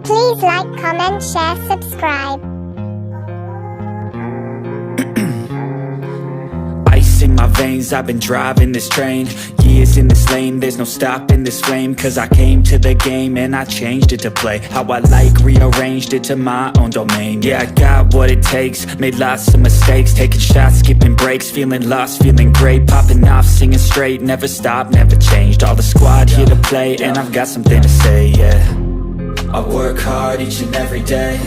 Please like, comment, share, subscribe. Ice in my veins, I've been driving this train. Years in this lane, there's no stopping this flame. Cause I came to the game and I changed it to play how I like, rearranged it to my own domain. Yeah, I got what it takes, made lots of mistakes, taking shots, skipping breaks, feeling lost, feeling great, popping off, singing straight, never stopped, never changed. All the squad here to play and I've got something to say, yeah. I work hard each and every day,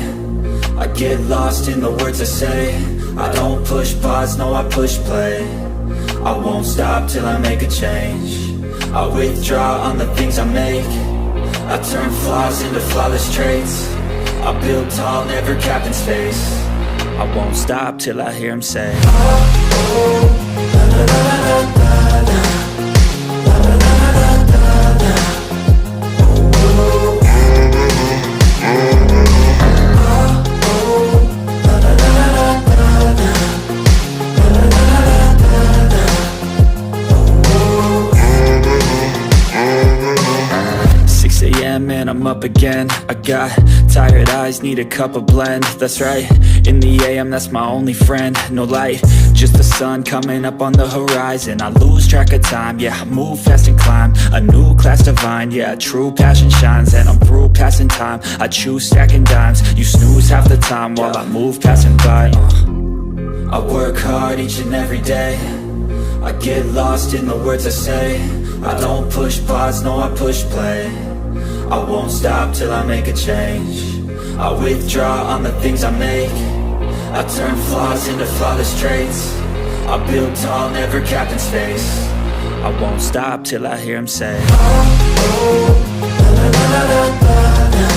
I get lost in the words I say. I don't push pause, no I push play. I won't stop till I make a change. I withdraw on the things I make. I turn flaws into flawless traits. I build tall, never capped in space. I won't stop till I hear him say, oh, oh, la, la, la, la, la, la. And I'm up again. I got tired eyes, need a cup of blend. That's right, in the AM, that's my only friend. No light, just the sun coming up on the horizon. I lose track of time, yeah, I move fast and climb a new class divine, yeah, true passion shines. And I'm through passing time, I choose stacking dimes. You snooze half the time while I move passing by. I work hard each and every day, I get lost in the words I say. I don't push pause, no I push play. I won't stop till I make a change. I withdraw on the things I make. I turn flaws into flawless traits. I build tall, never capped in space. I won't stop till I hear him say, oh, oh, la, la, la, la, la, la.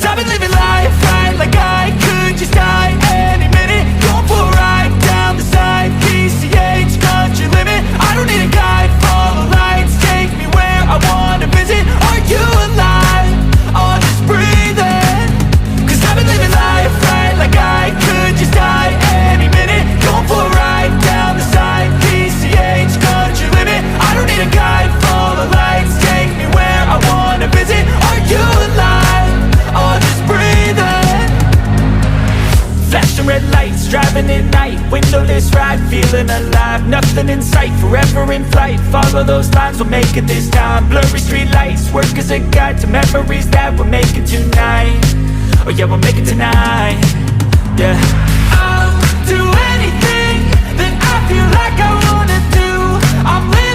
I've been living life right like I could just die any minute. Going for a ride down the side, PCH, country limit. I don't need a guide, follow lights, take me where I wanna visit. Are you alive? Or just breathing? Cause I've been living life right like I could just die any minute. Going for a ride down the side, PCH, country limit. I don't need a guide, follow lights, take me where I wanna visit. Are you alive? Or just breathing? Flashing red lights, driving at night, windowless ride, feeling alive. Nothing in sight, forever in flight. Follow those lines, we'll make it this time. Blurry street lights, work as a guide to memories that we're making tonight. Oh yeah, we'll make it tonight. Yeah, I'll do anything that I feel like I wanna do. I'm living